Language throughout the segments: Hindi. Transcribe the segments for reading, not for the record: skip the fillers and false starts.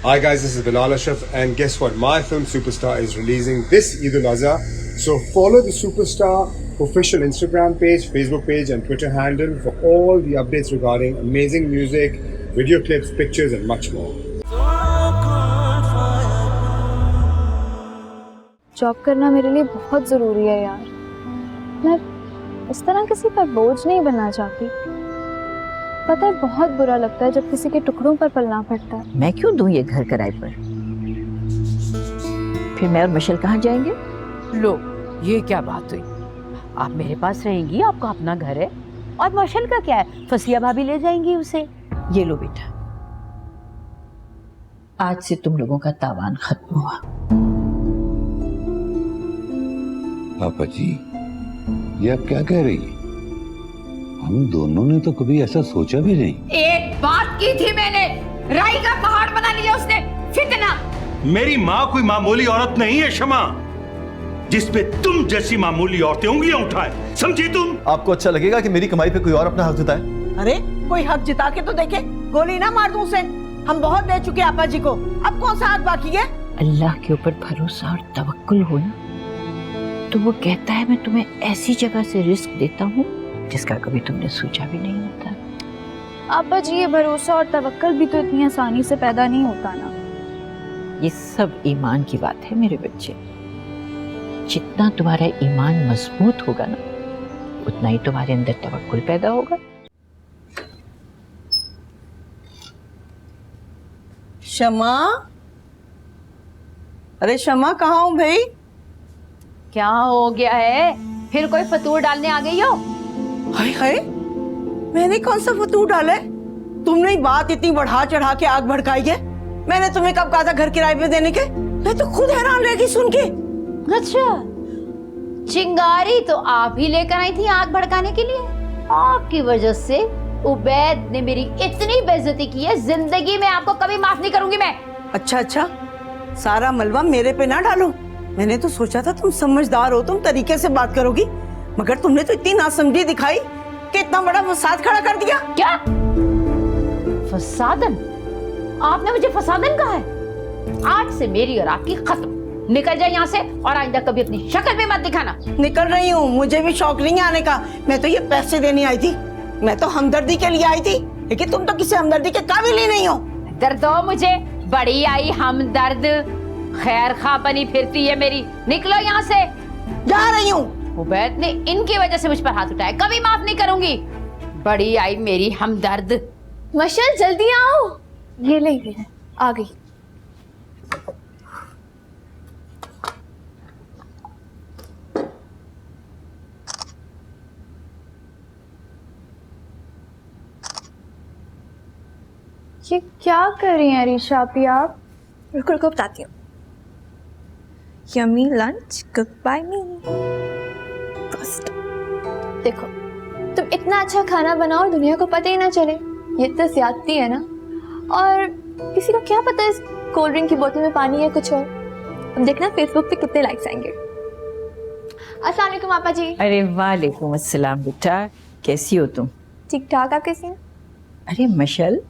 Hi guys, this is Bilal Ashraf and guess what? My film Superstar is releasing this Eid al-Azha. So follow the Superstar official Instagram page, Facebook page and Twitter handle for all the updates regarding amazing music, video clips, pictures and much more. Job करना मेरे लिए बहुत ज़रूरी है यार। मैं इस तरह किसी पर बोझ नहीं बनना चाहती। पता है बहुत बुरा लगता है जब किसी के टुकड़ों पर पलना पड़ता है। मैं क्यों दूं ये घर किराए पर? फिर मैं और मिशेल कहाँ जाएंगे? लो, ये क्या बात हुई? आप मेरे पास रहेंगी, आपका अपना घर है। और मिशेल का क्या है? फसिया भाभी ले जाएंगी उसे। ये लो बेटा, आज से तुम लोगों का तावान खत्म हुआ। पापा जी, ये आप क्या कह रही हैं? हम दोनों ने तो कभी ऐसा सोचा भी नहीं। एक बात की थी मैंने, राई का पहाड़ बना लिया उसने। फितना। मेरी माँ कोई मामूली औरत नहीं है शमा, जिसपे तुम जैसी मामूली औरतें उंगलियां उठाए, समझी तुम? आपको अच्छा लगेगा कि मेरी कमाई पे कोई और अपना हक जताए? अरे कोई हक जिता के तो देखे, गोली ना मार दूं उसे। हम बहुत दे चुके आपा जी को, अब कौन सा हक बाकी है? अल्लाह के ऊपर भरोसा और तवक्कुल हो ना, तो वो कहता है मैं तुम्हें ऐसी जगह से रिस्क देता हूँ जिसका कभी तुमने सोचा भी नहीं होता। आपा जी, ये भरोसा और तवक्कल भी तो इतनी आसानी से पैदा नहीं होता ना। ये सब ईमान की बात है मेरे बच्चे। जितना तुम्हारा ईमान मजबूत होगा ना, उतना ही तुम्हारे अंदर तवक्कुल पैदा होगा। शमा, अरे शमा कहाँ हूँ भाई? क्या हो गया है? फिर कोई फतूर डालने आ गई हो? हाय हाय, मैंने कौन सा फतूर डाला है? तुमने ही बात इतनी बढ़ा चढ़ा के आग भड़काई है। मैंने तुम्हें कब कहा था घर किराए पे देने के? मैं तो खुद हैरान रह गई सुन के। अच्छा, चिंगारी तो आप ही लेकर आई थी आग भड़काने के लिए। आपकी वजह से उबैद ने मेरी इतनी बेइज्जती की है, जिंदगी में आपको कभी माफ नहीं करूंगी मैं। अच्छा अच्छा, सारा मलबा मेरे पे ना डालो। मैंने तो सोचा था तुम समझदार हो, तुम तरीके से बात करोगी, मगर तुमने तो इतनी नासमझी दिखाई कि इतना बड़ा फसाद खड़ा कर दिया। क्या फसादन? आपने मुझे फसादन कहा है? आज से मेरी और आपकी खत्म। निकल जाए यहाँ से और आइंदा कभी अपनी शक्ल भी मत दिखाना। निकल रही हूँ, मुझे भी शौक नहीं आने का। मैं तो ये पैसे देने आई थी, मैं तो हमदर्दी के लिए आई थी, लेकिन तुम तो किसी हमदर्दी के काबिल ही नहीं हो। दर्द हो मुझे, बड़ी आई हमदर्द, खैर खा बनी फिरती है मेरी। निकलो यहाँ से। जा रही हूँ। उबैद ने इनकी वजह से मुझ पर हाथ उठाया, कभी माफ नहीं करूंगी। बड़ी आई मेरी हमदर्द। मशल जल्दी आओ। ये ले आ गई। ये क्या कर रही हैं रीशा आपी आप? रुको रुको बताती हूँ। यम्मी लंच कुक बाय मी। फर्स्ट देखो, तुम इतना अच्छा खाना बनाओ और दुनिया को पता ही ना चले, ये तो ज्यादती है ना। और किसी को क्या पता इस कोल्ड ड्रिंक की बोतल में पानी है कुछ और। अब देखना फेसबुक पे कितने लाइक्स आएंगे। अस्सलाम वालेकुम आपा जी। अरे वालेकुम अस्सलाम बेटा, कैसी हो तुम? ठीक ठाक, आप कैसी हैं? अरे मशल,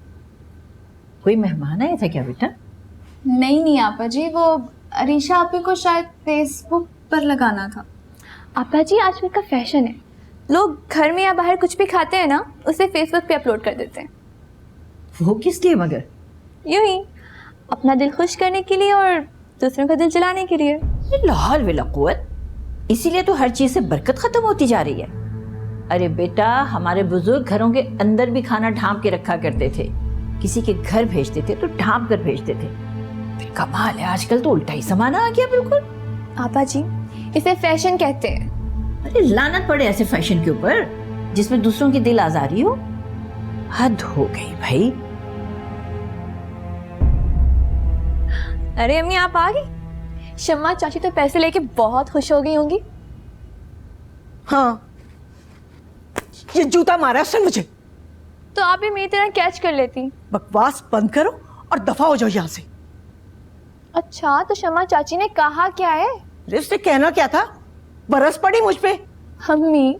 कोई मेहमान आया था क्या बेटा? नहीं आपा जी, वो रीशा आपी को शायद फेसबुक पर लगाना था। आपा जी, आजकल का फैशन है, लोग घर में या बाहर कुछ भी खाते हैं ना, उसे फेसबुक पे अपलोड कर देते हैं। वो किस लिए मगर? यूं ही, अपना दिल खुश करने के लिए और दूसरों का दिल जलाने के लिए। लाहौल विला कुव्वत, इसीलिए तो हर चीज से बरकत खत्म होती जा रही है। अरे बेटा, हमारे बुजुर्ग घरों के अंदर भी खाना ढांप के रखा करते थे। किसी के घर भेजते थे तो ढांप कर भेजते थे। फिर कमाल है, आजकल तो उल्टा ही जमाना आ गया बिल्कुल। आपा जी, इसे फैशन कहते हैं। अरे लानत पड़े ऐसे फैशन के ऊपर जिसमें दूसरों की दिल आजारी हो। हद हो गई भाई। अरे अम्मी, आप आ गई? शम्मा चाची तो पैसे लेके बहुत खुश हो गई होंगी। हाँ, ये जूता मारा उसने मुझे। तो आप भी मेरी तरह कैच कर लेती। बकवास बंद करो और दफा हो जाओ यहाँ से। अच्छा, तो शम्मा चाची ने कहा क्या है? अरे उसने कहना क्या था? बरस पड़ी मुझ पे। अम्मी,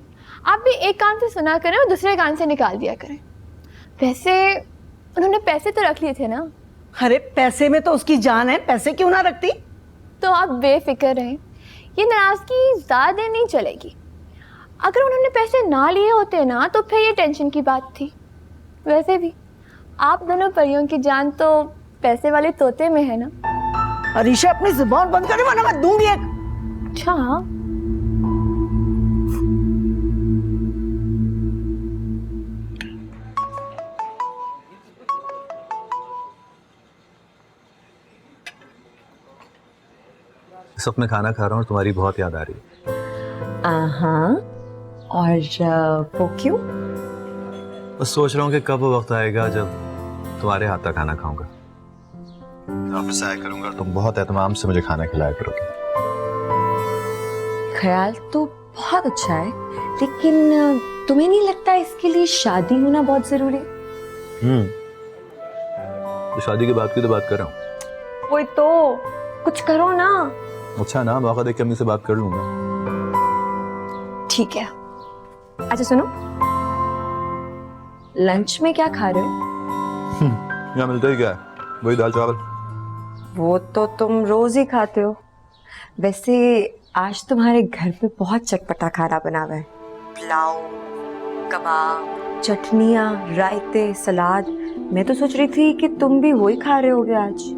आप भी एक कान से सुना करें और दूसरे कान से निकाल दिया करें। वैसे उन्होंने पैसे तो रख लिए थे ना, अरे पैसे में तो उसकी जान है, पैसे क्यों ना रखती? तो आप बेफिक्र रहें, ये नाराजगी ज़्यादा देर नहीं चलेगी। अगर उन्होंने पैसे ना लिए होते ना तो फिर ये टेंशन की बात थी। वैसे भी आप दोनों परियों की जान तो पैसे वाले तोते में है ना। अरीशा अपनी जुबान बंद करे वरना मैं दूंगी एक। अच्छा, इस वक्त मैं खाना खा रहा हूँ, तुम्हारी बहुत याद आ रही है। हाँ, और वो क्यों? बस सोच रहा हूँ कि कब वो वक्त आएगा जब तुम्हारे हाथ का खाना खाऊंगा, ऑफिस से आया करूंगा, तुम बहुत एहतमाम से मुझे खाना खिलाया करोगे। ख्याल तो बहुत अच्छा है, लेकिन तुम्हें नहीं लगता इसके लिए शादी होना बहुत जरूरी है? तो शादी की बात की तो बात कर रहा हूँ। वही तो, कुछ करो ना। अच्छा ना, मौका देख के अम्मी से बात कर लूंगा। ठीक है। अच्छा सुनो, लंच में क्या खा रहे हो? यहाँ मिलता ही क्या है, वही दाल चावल। वो तो तुम रोज ही खाते हो। वैसे आज तुम्हारे घर पे बहुत चटपटा खाना बना हुआ है। पुलाव, कबाब, चटनियाँ, रायते, सलाद। मैं तो सोच रही थी कि तुम भी वही खा रहे होगे आज।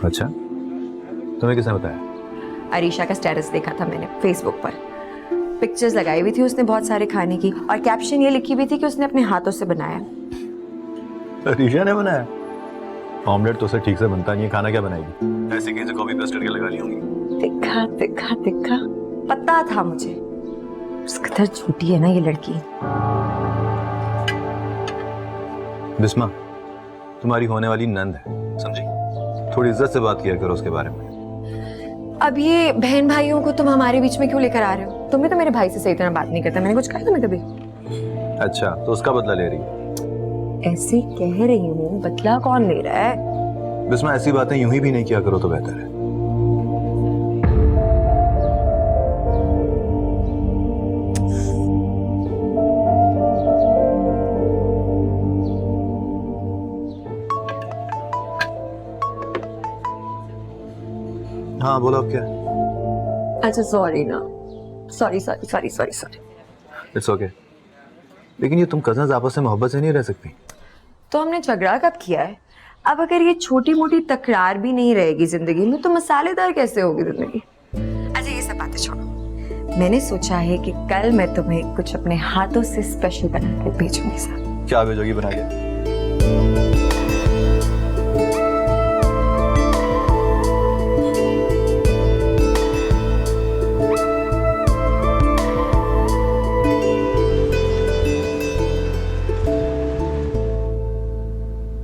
अच्छा, तुम्हें किसने बताया? अरीशा का स्टेटस देखा था मैंने फेसबुक पर। पिक्चर्स लगाई हुई थी उसने बहुत सारे खाने की, और कैप्शन ये लिखी हुई थी कि उसने अपने हाथों से बनाया। अरीशा ने बनाया? ऑमलेट तो उसे ठीक से बनता नहीं है, खाना क्या बनाएगी? ऐसे कहीं से कॉपी पेस्ट करके लगा ली होंगी। दिखा दिखा दिखा, पता था मुझे। उस कदर झूठी है ना ये लड़की। बिस्मा, तुम्हारी होने वाली नंद है, समझी? थोड़ी इज्जत से बात किया करो उसके बारे में। अब ये बहन भाइयों को तुम हमारे बीच में क्यों लेकर आ रहे हो? तुम भी तो मेरे भाई से सही तरह बात नहीं करते। मैंने कुछ कहा तुम्हें कभी? अच्छा, तो उसका बदला ले रही है? ऐसे कह रही हूँ, बदला कौन ले रहा है? बिस्मा, ऐसी बातें यूं ही भी नहीं किया करो तो बेहतर है। हाँ बोलो, अब क्या? अच्छा सॉरी ना, sorry sorry sorry sorry sorry. It's okay. लेकिन ये तुम कजन्स आपस में मोहब्बत से नहीं रह सकती? तो हमने झगड़ा कब किया है? अब अगर ये छोटी मोटी तकरार भी नहीं रहेगी जिंदगी में तो मसालेदार कैसे होगी जिंदगी? अच्छा ये सब बातें छोड़ो। मैंने सोचा है कि कल मैं तुम्हें कुछ अपने हाथों से स्पेशल बना के भेजूंगी साथ। क्या भेजोगी बना के?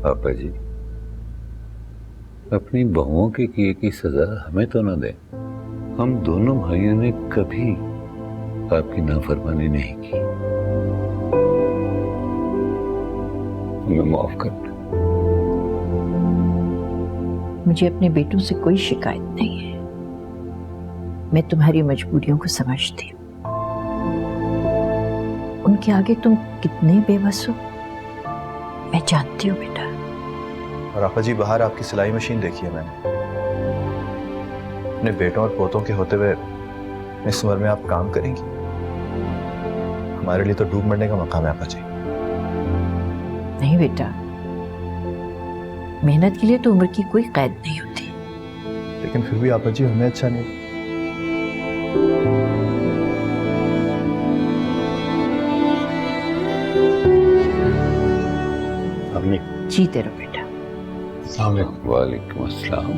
पापा जी, अपनी बहुओं के किए की सजा हमें तो न दें। हम दोनों भाइयों ने कभी आपकी नाफरमानी नहीं की। हमें माफ कर दें। मुझे अपने बेटों से कोई शिकायत नहीं है। मैं तुम्हारी मजबूरियों को समझती हूँ। उनके आगे तुम कितने बेबस हो मैं जानती हूँ बेटा। और आपा जी, बाहर आपकी सिलाई मशीन देखी है मैंने। अपने बेटों और पोतों के होते हुए इस उम्र में आप काम करेंगी? हमारे लिए तो डूब मरने का मकाम है आपा जी। नहीं बेटा, मेहनत के लिए तो उम्र की कोई कैद नहीं होती। लेकिन फिर भी आपा जी हमें अच्छा नहीं। जीते रहो बेटा। वालेकुम अस्सलाम।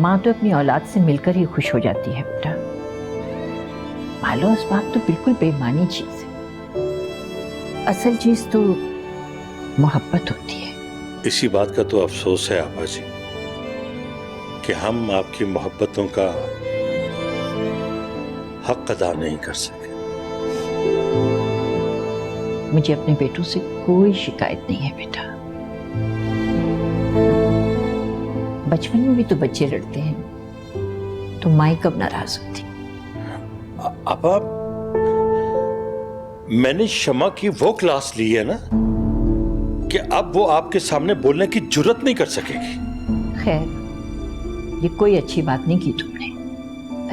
माँ तो अपनी औलाद से मिलकर ही खुश हो जाती है बेटा। मालो असबाब तो बिल्कुल बेमानी चीज है। असल चीज तो मोहब्बत होती है। इसी बात का तो अफसोस है आपा जी कि हम आपकी मोहब्बतों का हक अदा नहीं कर सके। मुझे अपने बेटों से कोई शिकायत नहीं है बेटा। बचपन में भी तो बच्चे लड़ते हैं, तो माँ कब नाराज होती? आपा, मैंने शमा की वो क्लास ली है ना कि अब वो आपके सामने बोलने की जुर्रत नहीं कर सकेगी। खैर, ये कोई अच्छी बात नहीं की तुमने।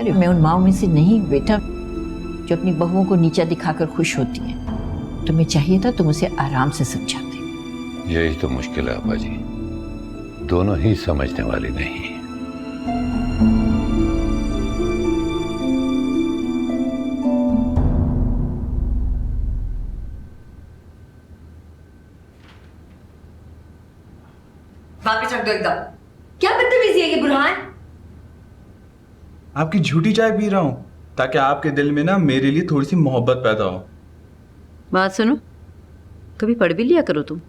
अरे मैं उन माओं में से नहीं बेटा जो अपनी बहुओं को नीचा दिखाकर खुश होती हैं। तुम्हें चाहिए था तुम उसे आराम से समझाते। यही तो मुश्किल है आपा जी, दोनों ही समझने वाली नहीं। वापस रख दो एकदम। क्या बदतमीजी है ये बुरहान? आपकी झूठी चाय पी रहा हूँ ताकि आपके दिल में ना मेरे लिए थोड़ी सी मोहब्बत पैदा हो। बात सुनो, कभी पढ़ भी लिया करो तुम।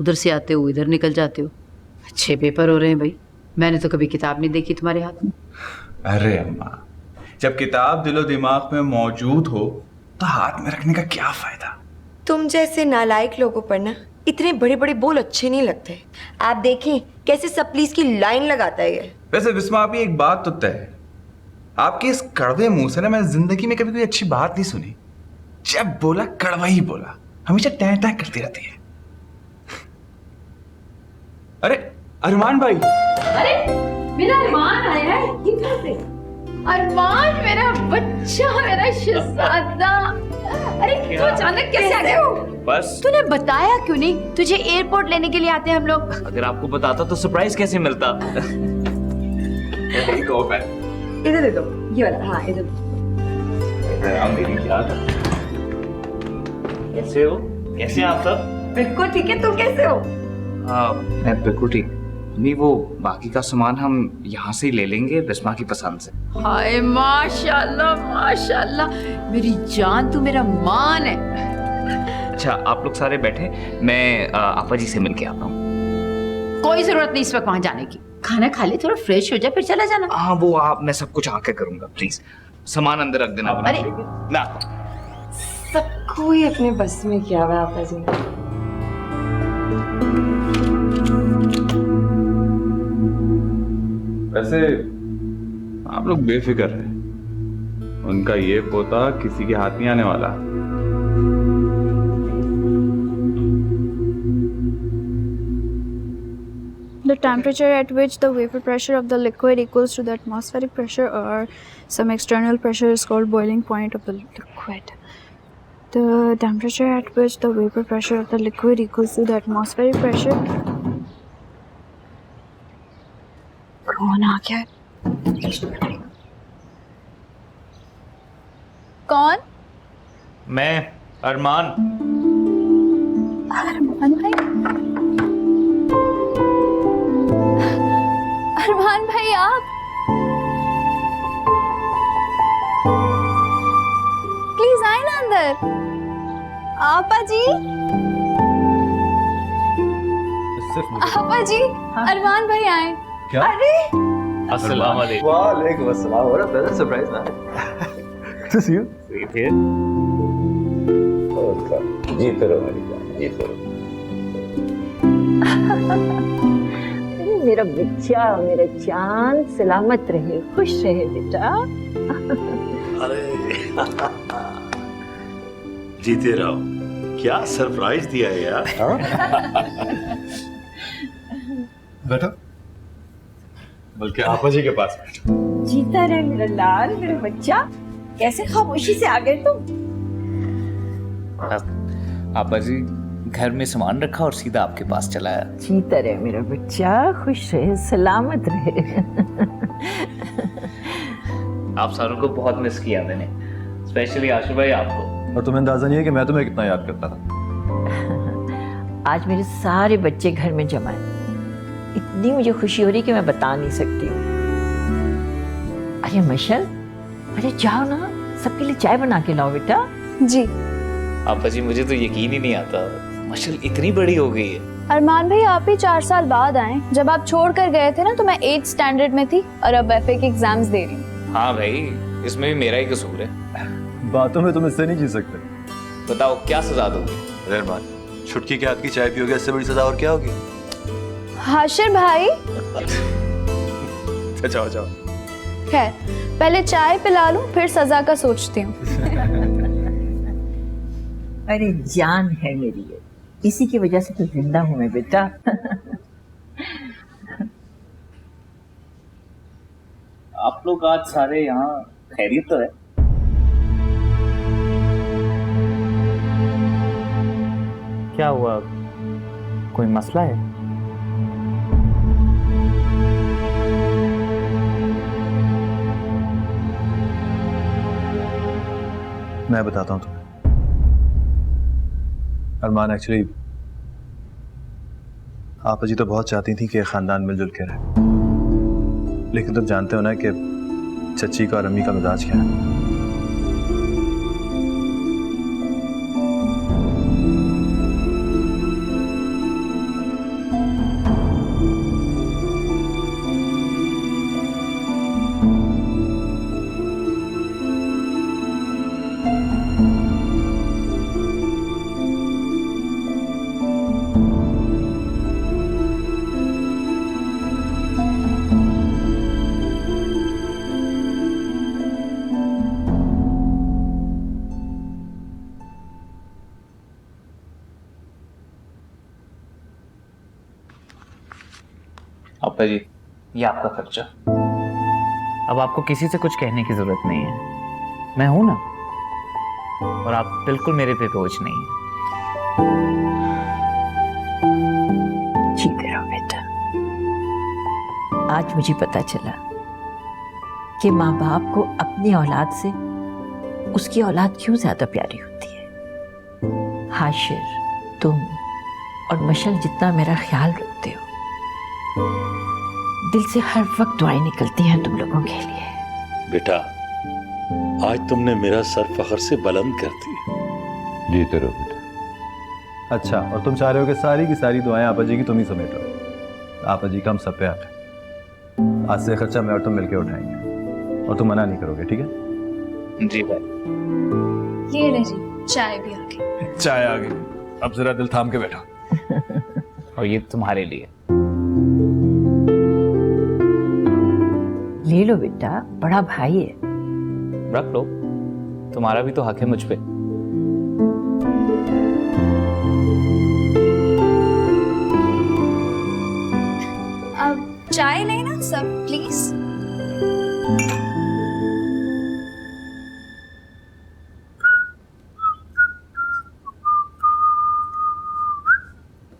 उधर से आते हो इधर निकल जाते हो। अच्छे पेपर हो रहे हैं भाई, मैंने तो कभी किताब नहीं देखी तुम्हारे हाथ में। अरे अम्मा, जब किताब दिलो दिमाग में मौजूद हो तो हाथ में रखने का क्या फायदा। तुम जैसे नालायक लोगों पर ना इतने बड़े बड़े बोल अच्छे नहीं लगते। आप देखें कैसे सप्लीस की लाइन लगाता है ये। वैसे बिस्मा आप, एक बात तो तय है, आपके इस कड़वे मुंह से ना मैंने जिंदगी में कभी कोई अच्छी बात नहीं सुनी। जब बोला कड़वा ही बोला, हमेशा टैं टैं करती रहती है। अरे अरमान भाई, अरे मेरा अरमान आया है, ये कैसे? अरमान मेरा बच्चा, मेरा शहजादा। अरे तू अचानक कैसे आ गया? बस तूने बताया क्यों नहीं? तुझे एयरपोर्ट लेने के लिए आते हैं हम लोग। अगर आपको बताता तो सरप्राइज कैसे मिलता। इधर दे दो, ये वाला। हाँ इधर दो। कैसे हो? कैसे हैं आप सब? बिल्कुल ठीक है, तुम कैसे हो? हाँ मैं बिल्कुल ठीक। नहीं, वो बाकी का सामान हम यहाँ से ही ले लेंगे बिस्मा की पसंद से। हाय माशाल्लाह माशाल्लाह, मेरी जान तू मेरा मान है। अच्छा आप लोग सारे बैठे, मैं आपा जी से मिल के आता हूँ। कोई जरूरत नहीं इस वक्त वहां जाने की। खाना खा ले, थोड़ा फ्रेश हो जाए फिर चला जाना। हाँ वो आप, मैं सब कुछ आके करूंगा। प्लीज सामान अंदर रख देना। अरे मैं आता हूँ। सबको ही अपने बस में किया हुआ आपा जी। वैसे आप लोग बेफिक्र हैं, उनका ये पोता किसी के हाथ नहीं आने वाला। The temperature at which the vapor pressure of the liquid equals to the atmospheric pressure or some external pressure is called boiling point of the liquid. The temperature at which the vapor pressure of the liquid equals to the atmospheric pressure. कौन आ गया? कौन? मैं अरमान। अरमान भाई? अरमान भाई आप? प्लीज आए ना अंदर। आपा जी, आपा जी, अरमान भाई आए। क्या? अरे अस्सलाम वालेकुम। वालेकुम अस्सलाम। What a pleasant surprise man. To see you. जीते रहो मेरी जान, जीते रहो। मेरा बच्चा, मेरा चांद सलामत रहे, खुश रहे बेटा। जीते रहो। क्या सरप्राइज दिया है यार। बैठो, बल्कि आपा जी के पास बैठो। जीता रहे मेरा लाल, मेरा बच्चा। कैसे खामोशी से आ गए तुम? आपा जी घर में सामान रखा और सीधा आपके पास चला आया। जीता रहे मेरा बच्चा, खुश रहे, सलामत रहे। आप सारों को बहुत मिस किया मैंने, स्पेशली आशु भाई आपको। और तुम्हें अंदाजा नहीं है कि मैं तुम्हें कितना याद करता था। आज मेरे सारे बच्चे घर में जमा हैं। इतनी मुझे खुशी हो रही कि मैं बता नहीं सकती हूँ। अरे मशल, अरे जाओ ना, सबके लिए चाय बना के लाओ बेटा। जी। आपा जी मुझे तो यकीन ही नहीं आता, मशल इतनी बड़ी हो गई है। अरमान भाई आप ही 4 साल बाद आए। जब आप छोड़ कर गए थे ना तो मैं 8th स्टैंडर्ड में थी और अब FA के एग्जाम्स दे रही हूँ। हाँ भाई, इसमें भी मेरा ही कसूर है। बातों में तुम इससे नहीं जी सकते। बताओ क्या सजा दोगे? रहमान, छुटकी के हाथ की चाय पियोगे, इससे बड़ी सजा और क्या होगी? हाशिर भाई। जाओ जाओ। खैर पहले चाय पिला लूं फिर सजा का सोचती हूँ। अरे जान है मेरी ये, इसी की वजह से तो जिंदा हूं मैं बेटा। आप लोग आज सारे यहाँ खैरियत तो है? क्या हुआ, कोई मसला है? मैं बताता हूँ तुम्हें। अरमान, एक्चुअली आपा जी तो बहुत चाहती थी कि खानदान मिलजुल के रहे, लेकिन तुम जानते हो ना कि चच्ची का और अम्मी का मिजाज क्या है। अब्बा जी, ये आपका खर्चा। अब आपको किसी से कुछ कहने की जरूरत नहीं है, मैं हूं ना, और आप बिल्कुल मेरे पे बोझ नहीं है। जीते रहो बेटा। आज मुझे पता चला कि माँ बाप को अपनी औलाद से उसकी औलाद क्यों ज्यादा प्यारी होती है। हाशिर, तुम और मशल जितना मेरा ख्याल रखते हो, दिल से हर वक्त दुआएं निकलती हैं तुम लोगों के लिए। बेटा, आज तुमने मेरा सर फख्र से बुलंद कर दिया। जीते रहो बेटा। अच्छा, और तुम चाह रहे हो कि सारी की सारी दुआएं आपा जी की तुम ही समेट लो। आपा जी का हम सब पे हक है। आज से खर्चा मैं और तुम मिलकर उठाएंगे, और तुम मना नहीं करोगे, ठीक है? जी भाई। ये ले जी, चाय भी आ गई। चाय आ गई, अब जरा दिल थाम के बैठो। और ये तुम्हारे लिए। ले लो बेटा, बड़ा भाई है। रख लो, तुम्हारा भी तो हक है मुझ पे। अब चाय लेना सब प्लीज।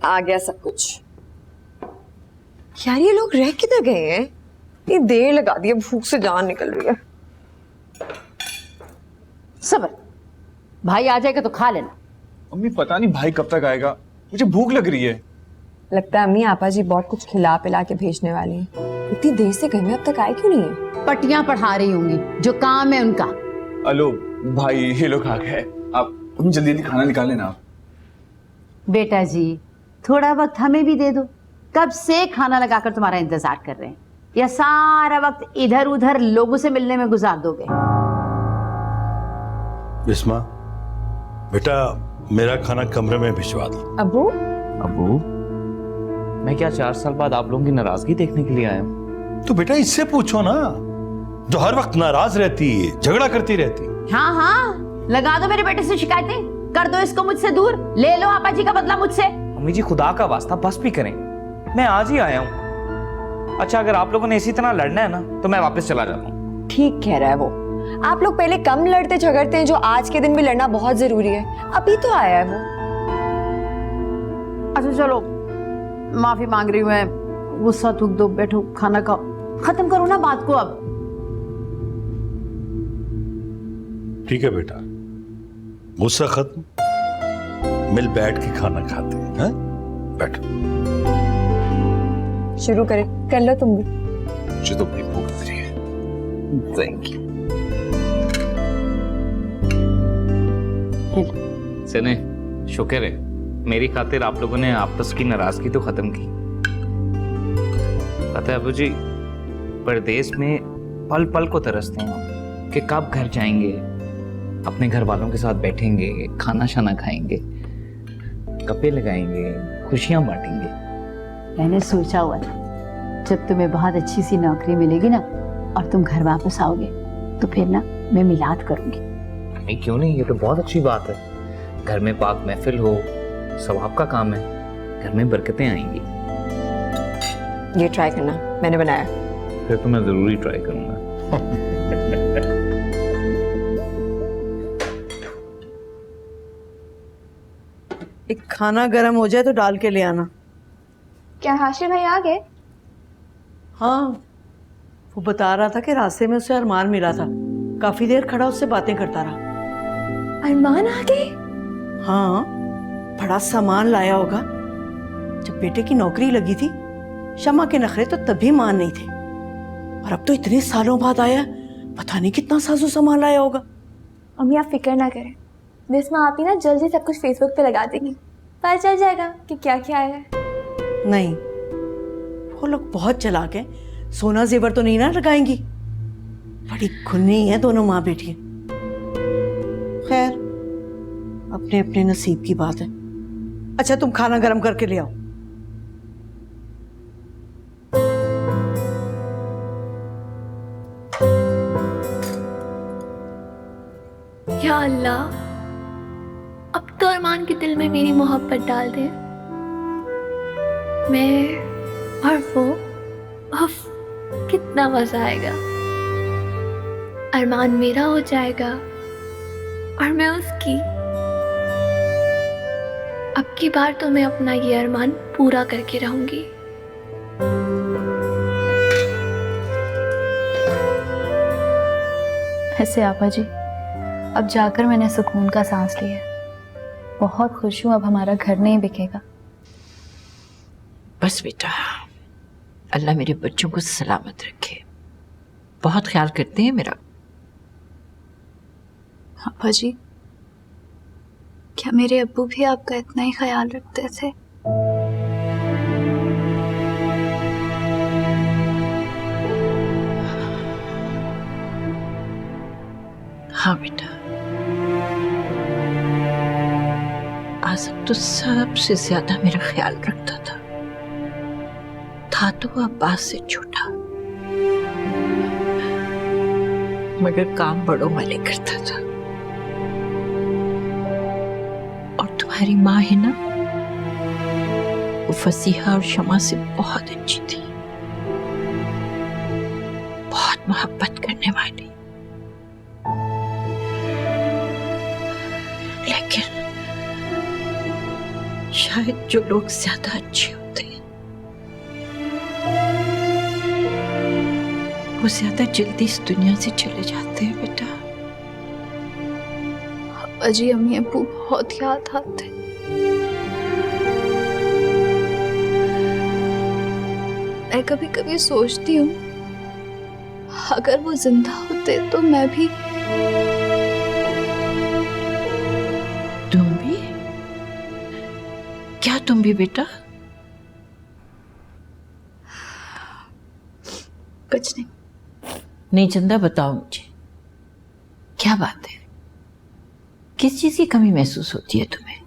आ गया सब कुछ। यार ये लोग रह किधर गए हैं? ये देर लगा दी है, भूख से जान निकल रही है। सबर, भाई आ जाएगा तो खा लेना। अम्मी पता नहीं भाई कब तक आएगा, मुझे भूख लग रही है। लगता है अम्मी आपा जी बहुत कुछ खिला पिला के भेजने वाली हैं। इतनी देर से घर में अब तक आए क्यों नहीं है? पट्टियां पढ़ा रही होंगी, जो काम है उनका। हेलो भाई, ये लोग आ गए। आप तुम जल्दी जल्दी खाना निकाल लेना। बेटा जी, थोड़ा वक्त हमें भी दे दो। कब से खाना लगाकर तुम्हारा इंतजार कर रहे हैं, या सारा वक्त इधर उधर लोगों से मिलने में गुजार दोगे? बिस्मा, बेटा मेरा खाना कमरे में भिजवा दो। अबू? अबू, मैं क्या 4 साल बाद आप लोगों की नाराजगी देखने के लिए आया हूँ? तो बेटा इससे पूछो ना, जो हर वक्त नाराज रहती है, झगड़ा करती रहती। हाँ हाँ, लगा दो मेरे बेटे से शिकायतें, कर दो इसको मुझसे दूर, ले लो आपा जी का बदला मुझसे। अम्मी जी, खुदा का वास्ता बस भी करें, मैं आज ही आया हूँ। अच्छा, अगर आप लोगों ने इसी तरह लड़ना है ना, तो मैं वापस चला जाता हूँ। ठीक कह रहा है वो। आप लोग पहले कम लड़ते झगड़ते हैं, जो आज के दिन भी लड़ना बहुत जरूरी है। अभी तो आया है वो। अच्छा चलो, माफी मांग रही हूँ मैं, गुस्सा थूक दो, बैठो खाना खाओ, खत्म करो ना बात को अब। ठीक है बेटा, गुस्सा खत्म, मिल बैठ के खाना खाते हैं। हाँ? बैठो। शुरू करें, कर लो तुम भी। मुझे तो बड़ी भूख लग रही है। Thank you. सुने, शुक्र है मेरी खातिर आप लोगों ने आपस की नाराजगी तो खत्म की। पता है अबू जी, परदेश में पल पल को तरसते हैं कि कब घर जाएंगे, अपने घर वालों के साथ बैठेंगे, खाना शाना खाएंगे, गप्पे लगाएंगे, खुशियां बांटेंगे। मैंने सोचा हुआ था, जब तुम्हें बहुत अच्छी सी नौकरी मिलेगी ना और तुम घर वापस आओगे, तो फिर ना मैं मिलाद करूंगी। नहीं, क्यों नहीं, ये तो बहुत अच्छी बात है। घर में पाक महफिल हो, सब आपका काम है, घर में बरकतें आएंगी। ये ट्राई करना, मैंने बनाया। फिर तो मैं जरूरी ट्राई करूंगा। एक खाना गर्म हो जाए तो डाल के ले आना। क्या हाशिर भाई आ गए? हाँ, वो बता रहा था कि रास्ते में उसे अरमान मिला था, काफी देर खड़ा उससे बातें करता रहा। अरमान आ गए? हाँ, बड़ा सामान लाया होगा। जब बेटे की नौकरी लगी थी, शमा के नखरे तो तभी मान नहीं थे, और अब तो इतने सालों बाद आया, पता नहीं कितना साजो सामान लाया होगा। अम्मी आप फिक्र ना करें, बिस्मा आप ही ना जल्दी सब कुछ फेसबुक पे लगा देंगी, पता चल जाएगा कि क्या क्या आया है। नहीं, वो लोग बहुत चालाक हैं, सोना जेवर तो नहीं ना लगाएंगी। बड़ी खुन्नी है दोनों माँ बेटी। खैर, अपने अपने नसीब की बात है। अच्छा, तुम खाना गर्म करके ले आओ। या अल्लाह, अब तो अरमान के दिल में मेरी मोहब्बत डाल दे। मैं और वो, उफ, कितना मजा आएगा। अरमान मेरा हो जाएगा और मैं उसकी। अब की बार तो मैं अपना ये अरमान पूरा करके रहूंगी। ऐसे आपा जी, अब जाकर मैंने सुकून का सांस लिया। बहुत खुश हूँ, अब हमारा घर नहीं बिकेगा। बस बेटा, अल्लाह मेरे बच्चों को सलामत रखे। बहुत ख्याल करते हैं मेरा। आपा जी, क्या मेरे अब्बू भी आपका इतना ही ख्याल रखते थे? हाँ बेटा, आसिफ तो सबसे ज्यादा मेरा ख्याल रखता था तो अब्बास से छोटा, मगर काम बड़ों वाले करता था। और तुम्हारी माँ है ना, वो फसीहा और शमा से बहुत अच्छी थी, बहुत मोहब्बत करने वाली। लेकिन शायद जो लोग ज्यादा अच्छे होते हैं वो ज्यादा जल्दी इस दुनिया से चले जाते हैं बेटा। अजी, अम्मी अब्बू बहुत याद आते। मैं कभी कभी सोचती हूँ, अगर वो जिंदा होते तो मैं भी। तुम भी? क्या तुम भी बेटा? कुछ नहीं। नहीं चंदा, बताओ मुझे, क्या बात है? किस चीज की कमी महसूस होती है तुम्हें?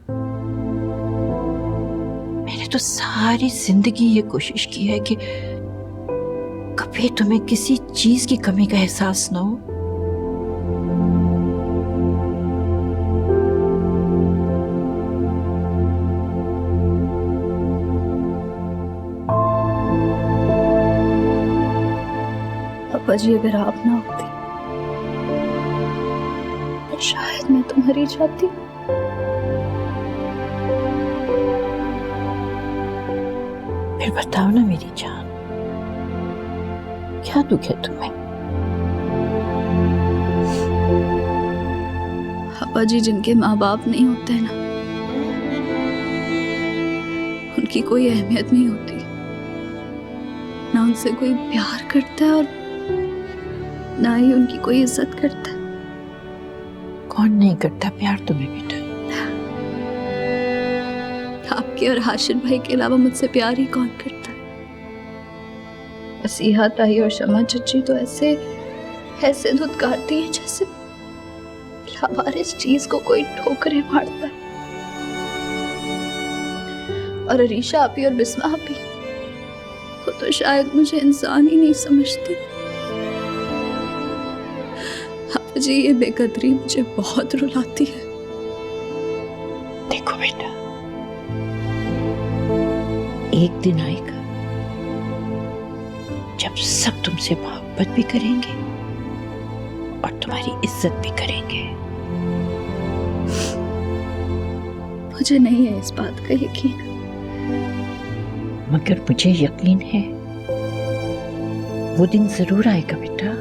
मैंने तो सारी जिंदगी ये कोशिश की है कि कभी तुम्हें किसी चीज की कमी का एहसास ना हो। पापा जी, अगर आप ना होती तो शायद मैं तो मर ही जाती। फिर बताओ ना मेरी जान, क्या दुख है तुम्हें? पापा जी, जिनके माँ बाप नहीं होते ना, उनकी कोई अहमियत नहीं होती, ना उनसे कोई प्यार करता है और ना ही उनकी कोई इज्जत करता है। कौन नहीं करता प्यार तुम्हें बेटा? आपके और हाशिर भाई के अलावा मुझसे प्यार ही कौन करता है? वसीहा ताई और शमा चची तो ऐसे ऐसे धुतकारती है जैसे लावारिस चीज को कोई ठोकरे मारता है। और अरीशा आपी और बिस्मा आपी, वो तो शायद मुझे इंसान ही नहीं समझती। जी, ये बेकदरी मुझे बहुत रुलाती है। एक दिन आएगा जब सब तुमसे मोहब्बत भी करेंगे और तुम्हारी इज्जत भी करेंगे। मुझे नहीं है इस बात का यकीन, मगर मुझे यकीन है वो दिन जरूर आएगा बेटा।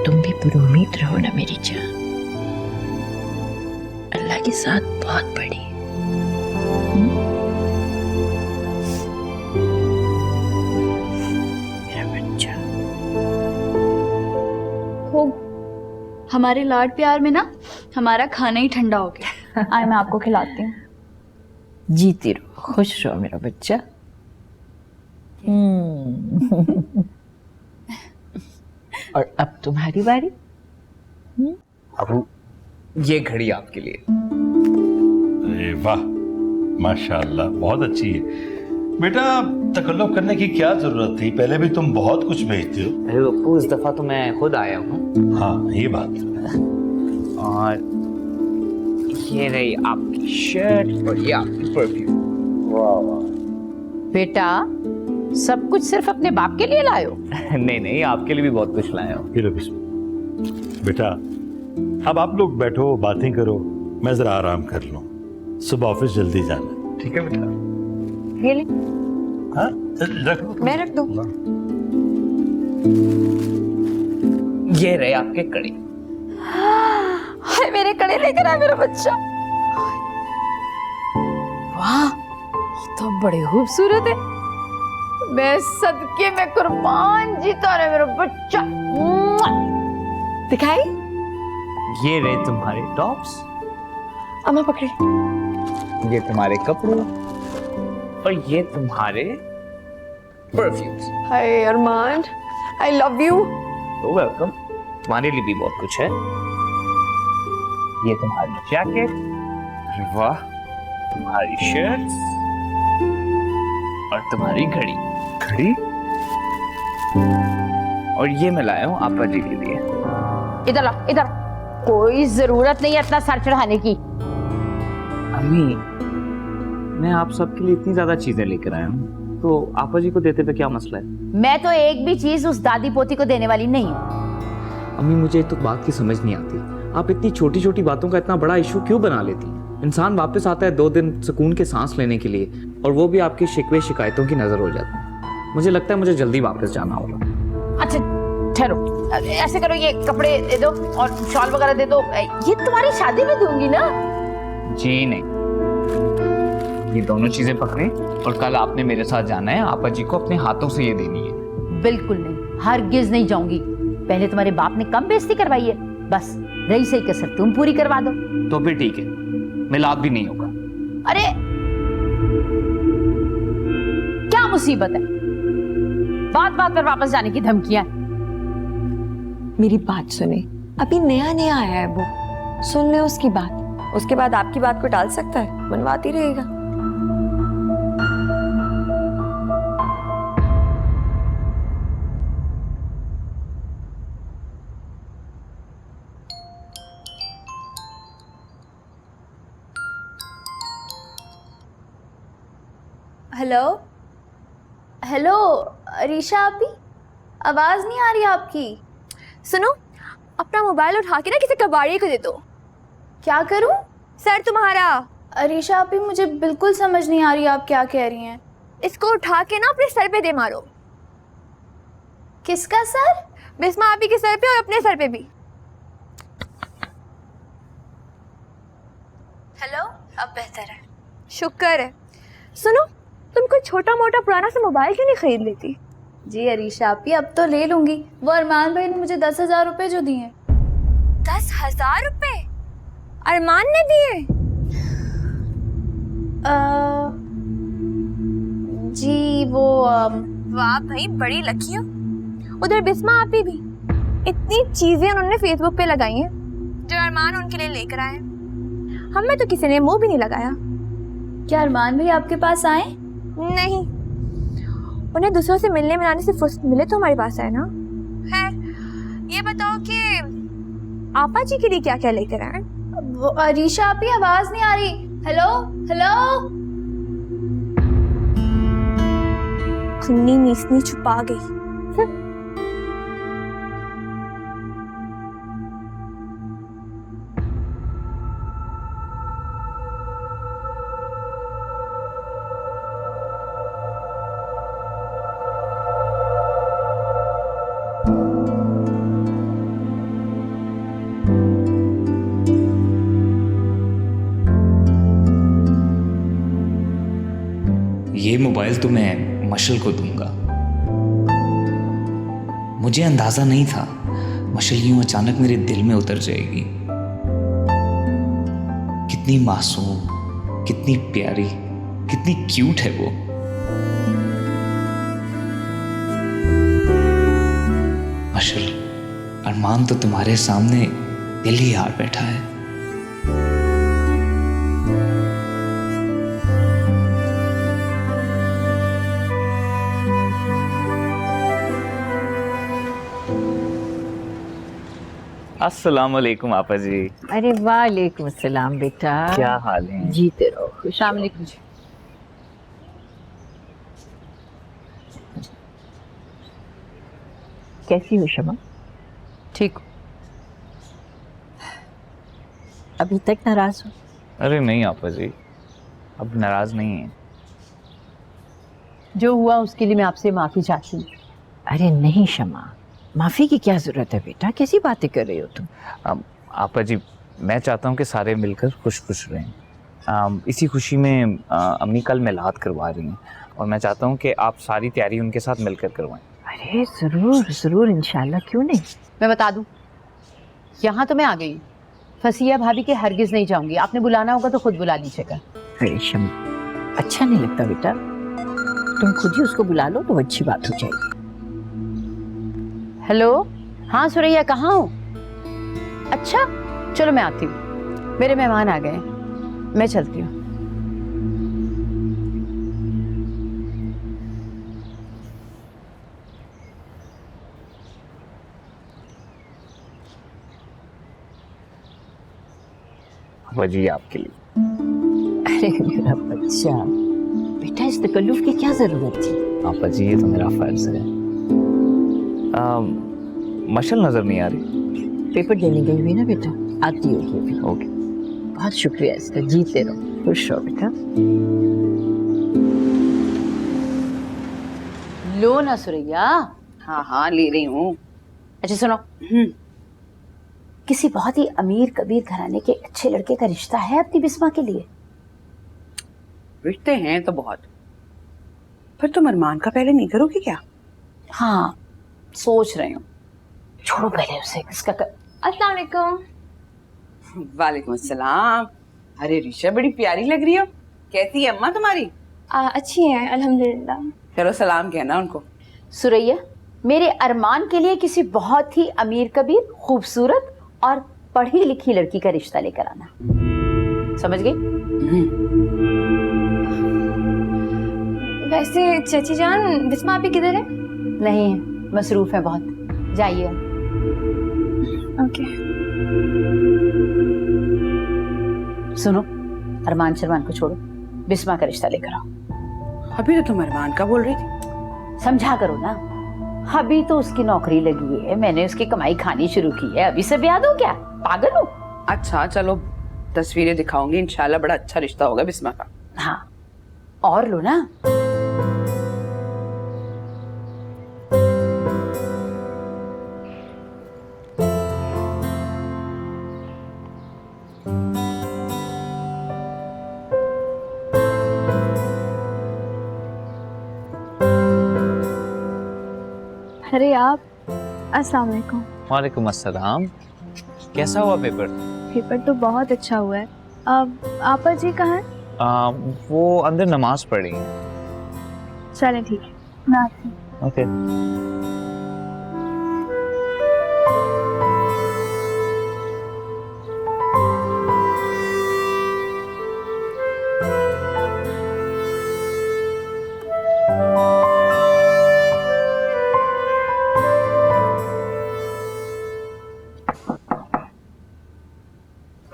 तुम भी पुरुमीद रहो ना मेरी जान, अल्लाह के साथ बहुत बड़ी। मेरा बच्चा हो हमारे लाड प्यार में ना हमारा खाना ही ठंडा हो गया। आए मैं आपको खिलाती हूँ। जीती रहो, खुश रहो मेरा बच्चा। और अब तुम्हारी बारी। अबू ये घड़ी आपके लिए। अरे वाह, माशाल्लाह, बहुत अच्छी है बेटा। तकल्लुफ करने की क्या जरूरत थी, पहले भी तुम बहुत कुछ भेजते हो। अरे अबू इस दफा तो मैं खुद आया हूँ। हाँ ये बात। और ये रही आपकी शर्ट और ये आपकी परफ्यूम। वाह वाह बेटा, सब कुछ सिर्फ अपने बाप के लिए लाए हो? नहीं नहीं, आपके लिए भी बहुत कुछ लाया हूँ। ये लो बिस्मिल्लाह। बेटा अब आप लोग बैठो, बातें करो, मैं जरा आराम कर लूं, सुबह ऑफिस जल्दी जाना। ठीक है बेटा। ये ले, हाँ रख लो। मैं रख दूं? ये रहे आपके कड़ी। हाय मेरे कड़े लेकर आ मेरा बच्चा। वाह, ये तो बड़े खूबसूरत है। मैं सदके में कुर्बान, जीता रहे मेरा बच्चा। दिखाई? ये रहे तुम्हारे टॉप्स, अम्मा पकड़े। ये तुम्हारे कपड़े और ये तुम्हारे perfumes. Hi Arman, I love you. तो वेलकम, तुम्हारे लिए भी बहुत कुछ है। ये तुम्हारी जैकेट, वाह, तुम्हारी शर्ट्स और तुम्हारी घड़ी। घड़ी? और ये मैं लाया हूँ आपा जी के लिए। इधर ला, इधर। कोई जरूरत नहीं है इतना सर चढ़ाने की। अम्मी, मैं आप सबके लिए इतनी ज्यादा चीजें लेकर आया हूँ, तो आपा जी को देते पे क्या मसला है? मैं तो एक भी चीज उस दादी पोती को देने वाली नहीं हूँ। अम्मी, मुझे तो बात की समझ नहीं आती, आप इतनी छोटी छोटी बातों का इतना बड़ा इशू क्यों बना लेती हैं? इंसान वापस आता है 2 दिन सुकून के सांस लेने के लिए, और वो भी आपकी शिकवे शिकायतों की नजर हो जाती है। मुझे लगता है मुझे जल्दी वापस जाना होगा। अच्छा ठहरो, ऐसे करो, ये कपड़े दे दो और शॉल वगैरह दे दो। ये तुम्हारी शादी में दूंगी ना? जी नहीं, ये दोनों चीजें पकड़े और कल आपने मेरे साथ जाना है, आपा जी को अपने हाथों से ये देनी है। बिल्कुल नहीं, हरगिज नहीं जाऊंगी। पहले तुम्हारे बाप ने कम बेइज्जती करवाई है, बस रही सही कसर तुम पूरी करवा दो। तो फिर ठीक है, मिलाद भी नहीं होगा। अरे क्या मुसीबत है, बात बात पर वापस जाने की धमकियां। मेरी बात सुने, अभी नया नया आया है वो, सुन ले उसकी बात, उसके बाद आपकी बात को टाल सकता है, मनवाती रहेगा। हेलो हेलो अरीशा आपी, आवाज़ नहीं आ रही आपकी। सुनो, अपना मोबाइल उठा के ना किसी कबाड़ी को दे दो। क्या करूं? सर तुम्हारा। अरीशा आपी, मुझे बिल्कुल समझ नहीं आ रही आप क्या कह रही हैं। इसको उठा के ना अपने सर पे दे मारो। किसका सर? बिस्मा आपी के सर पे और अपने सर पे भी। हेलो, अब बेहतर है। शुक्र है। सुनो, तुम कोई छोटा मोटा पुराना सा मोबाइल क्यों नहीं खरीद लेती? जी अरीशा आपी, अब तो ले लूंगी। वो अरमान भाई ने मुझे 10,000 रुपए जो दिए। 10,000 रुपए अरमान ने दिए? जी वो वाह भाई, बड़ी लकी हो। उधर बिस्मा आपी भी इतनी चीजें उन्होंने फेसबुक पे लगाई हैं जो अरमान उनके लिए लेकर आए। हमें तो किसी ने मुंह भी नहीं लगाया। क्या अरमान भाई आपके पास आए? नहीं, उन्हें दूसरों से मिलने मिलाने से फुर्सत मिले तो हमारे पास है ना। खैर, ये बताओ कि आपा जी के लिए क्या क्या लेकर आए? वो अरीशा आपकी आवाज नहीं आ रही। Hello hello. खुन्नी मीसनी छुपा गई। ये मोबाइल तो मैं मशल को दूंगा। मुझे अंदाजा नहीं था मशल यूं अचानक मेरे दिल में उतर जाएगी। कितनी मासूम, कितनी प्यारी, कितनी क्यूट है वो। मशल, अरमान तो तुम्हारे सामने दिल ही हार बैठा है। अस्सलाम वालेकुम आपा जी। अरे वालेकुम अस्सलाम बेटा। क्या हाल है? जीते रहो। खुश वालेकुम जी। कैसी हो शमा? ठीक। अभी तक नाराज हो? अरे नहीं आपा जी, अब नाराज नहीं है। जो हुआ उसके लिए मैं आपसे माफी चाहती हूँ। अरे नहीं शमा, माफी की क्या जरूरत है बेटा, कैसी बातें कर रहे हो तुम? आपा जी, मैं चाहता हूँ कि सारे मिलकर खुश खुश रहें। इसी खुशी में अम्मी कल मिलाद करवा रही हैं और मैं चाहता हूँ कि आप सारी तैयारी उनके साथ मिलकर करवाएं। अरे जरूर जरूर, इंशाल्लाह, क्यों नहीं। मैं बता दूं, यहाँ तो मैं आ गई, फसिया भाभी के हरगिज नहीं जाऊंगी। आपने बुलाना होगा तो खुद बुला लीजिएगा। अरे शमा, अच्छा नहीं लगता बेटा, तुम खुद ही उसको बुला लो तो अच्छी बात हो जाएगी। हेलो, हाँ सुरैया, कहाँ हो? अच्छा चलो मैं आती हूँ, मेरे मेहमान आ गए, मैं चलती हूँ। वजी आपके लिए। अरे मेरा बच्चा, बेटा इस तकल्लुफ की क्या जरूरत थी? आपा जी, ये तो मेरा फर्ज है। मशल नजर नहीं आ रही। पेपर देने गई हुई ना बेटा, आती होगी अभी। ओके, बहुत शुक्रिया इसका, जीते रहो, खुश रहो बेटा। लो ना सुरैया। हाँ हाँ ले रही हूँ। अच्छा सुनो, किसी बहुत ही अमीर कबीर घराने के अच्छे लड़के का रिश्ता है अपनी बिस्मा के लिए? रिश्ते हैं तो बहुत, पर तुम अरमान का पहले नहीं करोगी क्या? हाँ सोच रही हूँ, छोड़ो पहले उसे। इसका अस्सलाम वालेकुम। वालेकुम अस्सलाम। अरे ऋषा, बड़ी प्यारी लग रही हो। कैसी है अम्मा तुम्हारी? अच्छी है अल्हम्दुलिल्लाह। चलो सलाम कहना उनको। सुरैया, मेरे अरमान के लिए किसी बहुत ही अमीर कबीर, खूबसूरत और पढ़ी लिखी लड़की का रिश्ता लेकर आना। समझ गई? वैसे चाची जान, बिस्मा आपी किधर है? नहीं, मसरूफ है बहुत, जाइए। ओके। सुनो, अरमान शरमान को छोड़ो, बिस्मा का रिश्ता लेकर आओ। अभी तो तुम अरमान का बोल रही थी। समझा करो ना, अभी तो उसकी नौकरी लगी है, मैंने उसकी कमाई खानी शुरू की है, अभी सब याद हो क्या? पागल हो? अच्छा चलो, तस्वीरें दिखाऊंगी, इंशाल्लाह बड़ा अच्छा रिश्ता होगा बिस्मा का। हाँ, और लो ना। अरे आप, अस्सलाम वालेकुम। वालेकुम अस्सलाम। कैसा हुआ पेपर? पेपर तो बहुत अच्छा हुआ है। अब आपा जी कहाँ हैं? वो अंदर नमाज पढ़ रही हैं। चलें ठीक है, मैं आती हूँ। ओके।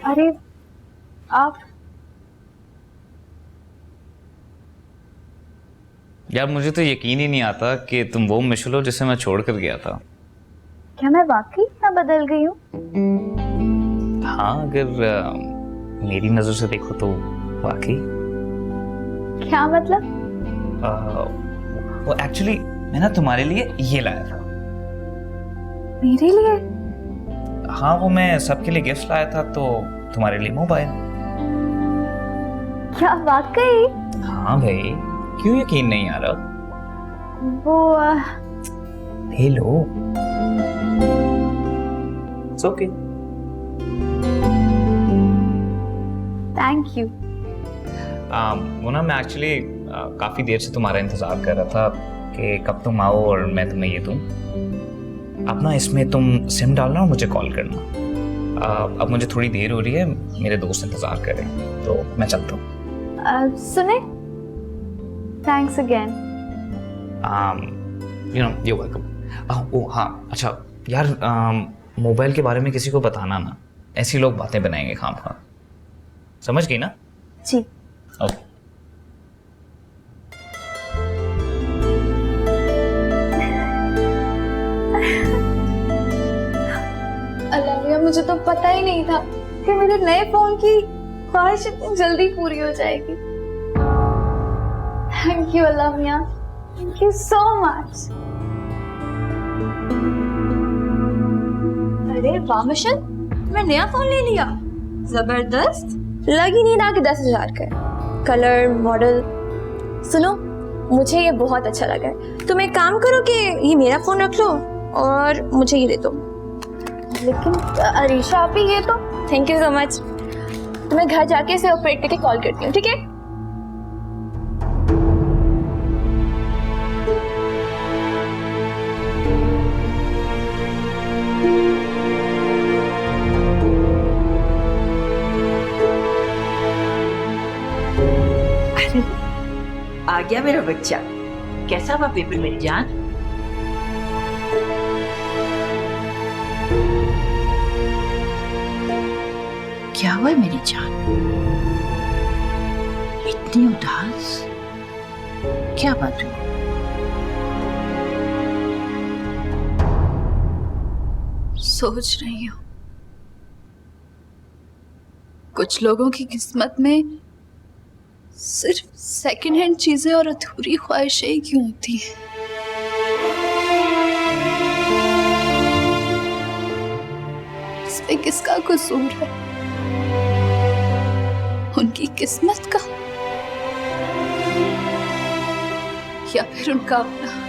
अरे आप, यार मुझे तो यकीन ही नहीं आता कि तुम वो मिशेल हो जिसे मैं छोड़ कर गया था। क्या मैं वाकई इतना बदल गई हूँ? हाँ, अगर मेरी नजर से देखो तो वाकई। क्या मतलब? वो एक्चुअली मैं ना तुम्हारे लिए ये लाया था। मेरे लिए? हाँ, वो मैं सबके लिए गिफ्ट लाया था, तो तुम्हारे लिए मोबाइल। क्या वाकई? हाँ भाई, क्यों यकीन नहीं आ रहा? वो ले लो। It's okay. Thank you. वो ना मैं एक्चुअली काफ़ी देर से तुम्हारा इंतज़ार कर रहा था कि कब तुम आओ और मैं तुम्हें ये दूँ। अब ना इसमें तुम सिम डालना और मुझे कॉल करना। अब मुझे थोड़ी देर हो रही है, मेरे दोस्त इंतज़ार कर रहे हैं, तो मैं चलता हूँ। सुने, थैंक्स अगेन। you're welcome। ओह हाँ, अच्छा यार, मोबाइल के बारे में किसी को बताना ना, ऐसी लोग बातें बनाएंगे खामखा। समझ गई ना? जी। ओके। अलाविया, मुझे तो पता ही नहीं था कि मेरे नए फोन की ख्वाहिश इतनी जल्दी पूरी हो जाएगी। थैंक यू अलाविया, थैंक यू सो मच। अरे वाह मिशन, मैं नया फोन ले लिया, जबरदस्त। लग ही नहीं रहा कि 10,000 का है। कलर, मॉडल, सुनो मुझे ये बहुत अच्छा लगा है। तुम एक काम करो कि ये मेरा फोन रख लो और मुझे ये दे दो। लेकिन अरीशा आप ही, ये तो। Thank you so much. तो मैं घर जाके इसे ऑपरेट करके कॉल करती हूँ, ठीक है? आ गया मेरा बच्चा। कैसा हुआ पेपर मेरी जान? क्या हुआ मेरी जान? इतनी उदास, क्या बात हुई? सोच रही हूँ कुछ लोगों की किस्मत में सिर्फ सेकंड हैंड चीजें और अधूरी ख्वाहिशें ही क्यों होती हैं? इसमें किसका कसूर है? उनकी किस्मत का या फिर उनका अपना?